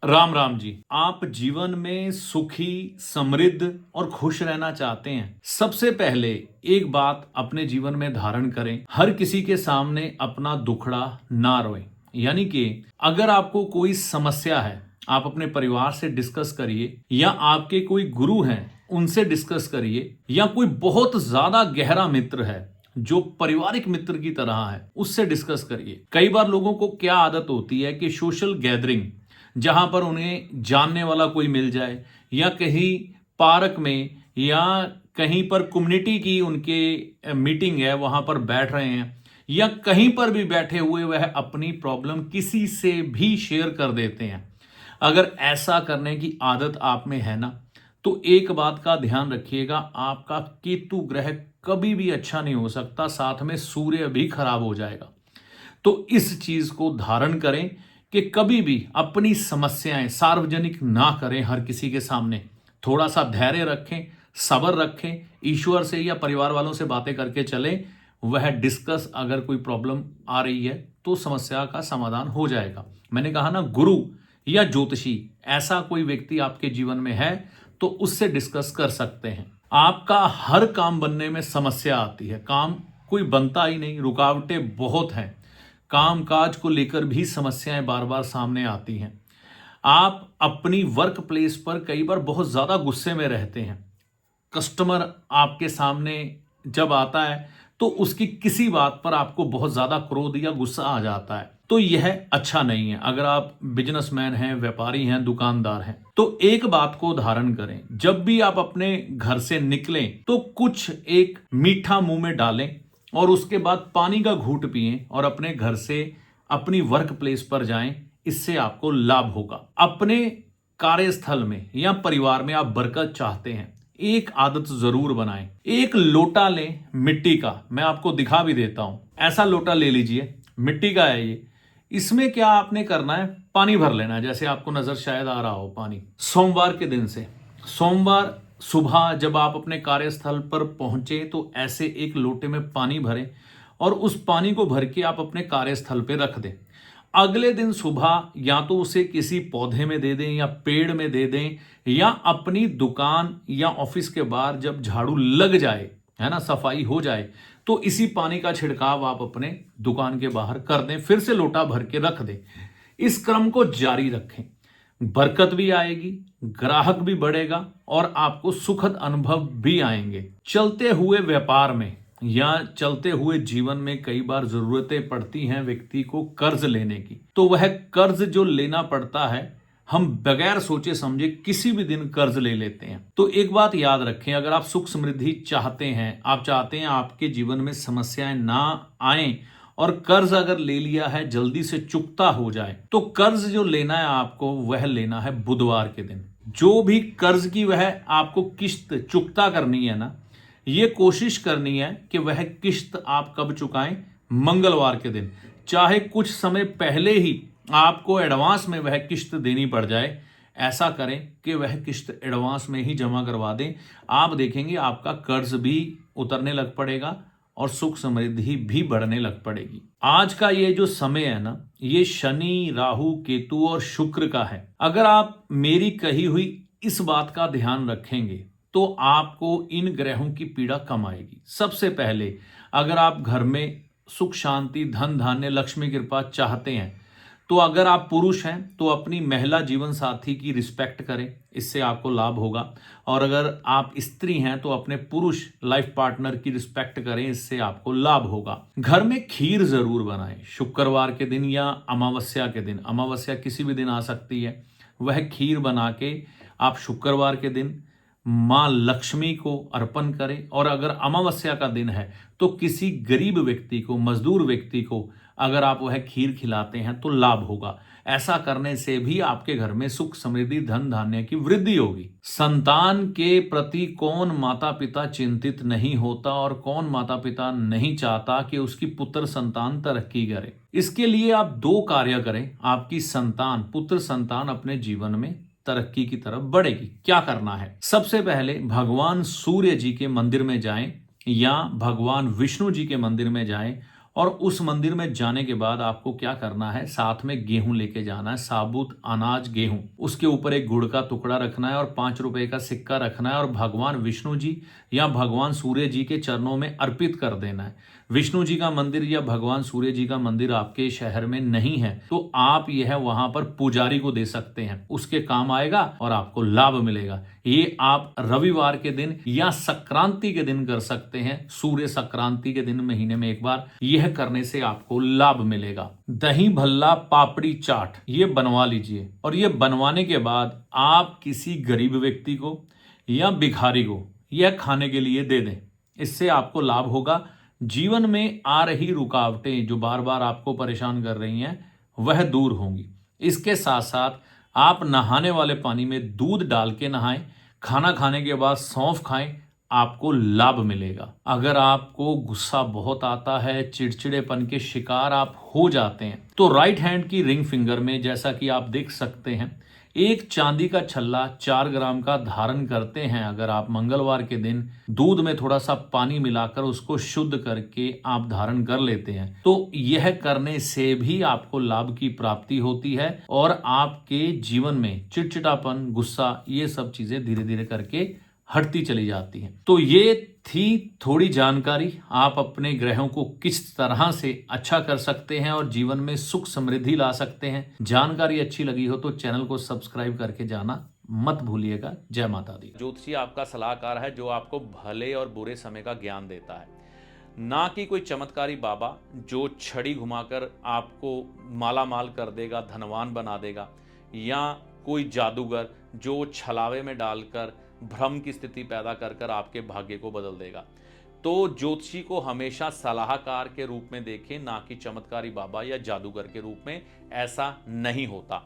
राम राम जी। आप जीवन में सुखी, समृद्ध और खुश रहना चाहते हैं? सबसे पहले एक बात अपने जीवन में धारण करें, हर किसी के सामने अपना दुखड़ा ना रोएं। यानी कि अगर आपको कोई समस्या है, आप अपने परिवार से डिस्कस करिए, या आपके कोई गुरु हैं उनसे डिस्कस करिए, या कोई बहुत ज्यादा गहरा मित्र है जो पारिवारिक मित्र की तरह है उससे डिस्कस करिए। कई बार लोगों को क्या आदत होती है कि सोशल गैदरिंग, जहां पर उन्हें जानने वाला कोई मिल जाए, या कहीं पार्क में, या कहीं पर कम्युनिटी की उनके मीटिंग है वहां पर बैठ रहे हैं, या कहीं पर भी बैठे हुए वह अपनी प्रॉब्लम किसी से भी शेयर कर देते हैं। अगर ऐसा करने की आदत आप में है ना, तो एक बात का ध्यान रखिएगा, आपका केतु ग्रह कभी भी अच्छा नहीं हो सकता, साथ में सूर्य भी खराब हो जाएगा। तो इस चीज को धारण करें कि कभी भी अपनी समस्याएं सार्वजनिक ना करें हर किसी के सामने। थोड़ा सा धैर्य रखें, सब्र रखें, ईश्वर से या परिवार वालों से बातें करके चलें। वह डिस्कस, अगर कोई प्रॉब्लम आ रही है तो समस्या का समाधान हो जाएगा। मैंने कहा ना, गुरु या ज्योतिषी, ऐसा कोई व्यक्ति आपके जीवन में है तो उससे डिस्कस कर सकते हैं। आपका हर काम बनने में समस्या आती है, काम कोई बनता ही नहीं, रुकावटें बहुत हैं, काम काज को लेकर भी समस्याएं बार बार सामने आती हैं। आप अपनी वर्क प्लेस पर कई बार बहुत ज्यादा गुस्से में रहते हैं। कस्टमर आपके सामने जब आता है तो उसकी किसी बात पर आपको बहुत ज्यादा क्रोध या गुस्सा आ जाता है, तो यह अच्छा नहीं है। अगर आप बिजनेसमैन हैं, व्यापारी हैं, दुकानदार हैं, तो एक बात को धारण करें, जब भी आप अपने घर से निकलें तो कुछ एक मीठा मुंह में डालें और उसके बाद पानी का घूंट पिएं और अपने घर से अपनी वर्क प्लेस पर जाएं। इससे आपको लाभ होगा। अपने कार्यस्थल में या परिवार में आप बरकत चाहते हैं, एक आदत जरूर बनाएं। एक लोटा लें मिट्टी का, मैं आपको दिखा भी देता हूं। ऐसा लोटा ले लीजिए, मिट्टी का है ये। इसमें क्या आपने करना है, पानी भर लेना है, जैसे आपको नजर शायद आ रहा हो पानी। सोमवार के दिन से, सोमवार सुबह जब आप अपने कार्यस्थल पर पहुंचे तो ऐसे एक लोटे में पानी भरें और उस पानी को भर के आप अपने कार्यस्थल पे रख दें। अगले दिन सुबह या तो उसे किसी पौधे में दे दें या पेड़ में दे दें, या अपनी दुकान या ऑफिस के बाहर जब झाड़ू लग जाए, है ना, सफाई हो जाए, तो इसी पानी का छिड़काव आप अपने दुकान के बाहर कर दें, फिर से लोटा भर के रख दें। इस क्रम को जारी रखें, बरकत भी आएगी, ग्राहक भी बढ़ेगा और आपको सुखद अनुभव भी आएंगे। चलते हुए व्यापार में या चलते हुए जीवन में कई बार जरूरतें पड़ती हैं व्यक्ति को कर्ज लेने की, तो वह कर्ज जो लेना पड़ता है, हम बगैर सोचे समझे किसी भी दिन कर्ज ले लेते हैं। तो एक बात याद रखें, अगर आप सुख समृद्धि चाहते हैं, आप चाहते हैं आपके जीवन में समस्याएं ना आए और कर्ज अगर ले लिया है जल्दी से चुकता हो जाए, तो कर्ज जो लेना है आपको, वह लेना है बुधवार के दिन। जो भी कर्ज की वह आपको किस्त चुकता करनी है ना, ये कोशिश करनी है कि वह किस्त आप कब चुकाएं, मंगलवार के दिन। चाहे कुछ समय पहले ही आपको एडवांस में वह किस्त देनी पड़ जाए, ऐसा करें कि वह किस्त एडवांस में ही जमा करवा दें। आप देखेंगे आपका कर्ज भी उतरने लग पड़ेगा और सुख समृद्धि भी बढ़ने लग पड़ेगी। आज का ये जो समय है ना, ये शनि, राहु, केतु और शुक्र का है। अगर आप मेरी कही हुई इस बात का ध्यान रखेंगे तो आपको इन ग्रहों की पीड़ा कम आएगी। सबसे पहले, अगर आप घर में सुख शांति, धन धान्य, लक्ष्मी कृपा चाहते हैं, तो अगर आप पुरुष हैं तो अपनी महिला जीवन साथी की रिस्पेक्ट करें, इससे आपको लाभ होगा। और अगर आप स्त्री हैं तो अपने पुरुष लाइफ पार्टनर की रिस्पेक्ट करें, इससे आपको लाभ होगा। घर में खीर जरूर बनाएं, शुक्रवार के दिन या अमावस्या के दिन, अमावस्या किसी भी दिन आ सकती है। वह खीर बना के आप शुक्रवार के दिन मां लक्ष्मी को अर्पण करें। और अगर अमावस्या का दिन है तो किसी गरीब व्यक्ति को, मजदूर व्यक्ति को अगर आप वह खीर खिलाते हैं तो लाभ होगा। ऐसा करने से भी आपके घर में सुख समृद्धि, धन धान्य की वृद्धि होगी। संतान के प्रति कौन माता पिता चिंतित नहीं होता और कौन माता पिता नहीं चाहता कि उसकी पुत्र संतान तरक्की करे। इसके लिए आप दो कार्य करें, आपकी संतान, पुत्र संतान अपने जीवन में तरक्की की तरफ बढ़ेगी। क्या करना है, सबसे पहले भगवान सूर्य जी के मंदिर में जाएं या भगवान विष्णु जी के मंदिर में जाएं और उस मंदिर में जाने के बाद आपको क्या करना है, साथ में गेहूं लेके जाना है, साबुत अनाज गेहूं। उसके ऊपर एक गुड़ का टुकड़ा रखना है और 5 रुपए का सिक्का रखना है और भगवान विष्णु जी या भगवान सूर्य जी के चरणों में अर्पित कर देना है। विष्णु जी का मंदिर या भगवान सूर्य जी का मंदिर आपके शहर में नहीं है तो आप यह वहां पर पुजारी को दे सकते हैं, उसके काम आएगा और आपको लाभ मिलेगा। ये आप रविवार के दिन या संक्रांति के दिन कर सकते हैं, सूर्य संक्रांति के दिन महीने में एक बार। यह करने से आपको लाभ मिलेगा। दही भल्ला पापड़ी चाट ये बनवा लीजिए और ये बनवाने के बाद आप किसी गरीब व्यक्ति को या भिखारी को यह खाने के लिए दे दें। इससे आपको लाभ होगा। जीवन में आ रही रुकावटें जो बार बार आपको परेशान कर रही हैं वह दूर होंगी। इसके साथ साथ आप नहाने वाले पानी में दूध डाल के नहाएं, खाना खाने के बाद सौंफ खाएं, आपको लाभ मिलेगा। अगर आपको गुस्सा बहुत आता है, चिड़चिड़ेपन के शिकार आप हो जाते हैं, तो राइट हैंड की रिंग फिंगर में जैसा कि आप देख सकते हैं एक चांदी का छल्ला 4 ग्राम का धारण करते हैं। अगर आप मंगलवार के दिन दूध में थोड़ा सा पानी मिलाकर उसको शुद्ध करके आप धारण कर लेते हैं तो यह करने से भी आपको लाभ की प्राप्ति होती है और आपके जीवन में चिड़चिड़ापन, गुस्सा, ये सब चीजें धीरे धीरे करके हटती चली जाती हैं। तो ये थी थोड़ी जानकारी, आप अपने ग्रहों को किस तरह से अच्छा कर सकते हैं और जीवन में सुख समृद्धि ला सकते हैं। जानकारी अच्छी लगी हो तो चैनल को सब्सक्राइब करके जाना मत भूलिएगा। जय माता दी। ज्योतिषी आपका सलाहकार है जो आपको भले और बुरे समय का ज्ञान देता है, ना कि कोई चमत्कारी बाबा जो छड़ी घुमाकर आपको माला माल कर देगा, धनवान बना देगा, या कोई जादूगर जो छलावे में डालकर भ्रम की स्थिति पैदा कर कर आपके भाग्य को बदल देगा। तो ज्योतिषी को हमेशा सलाहकार के रूप में देखें, ना कि चमत्कारी बाबा या जादूगर के रूप में। ऐसा नहीं होता।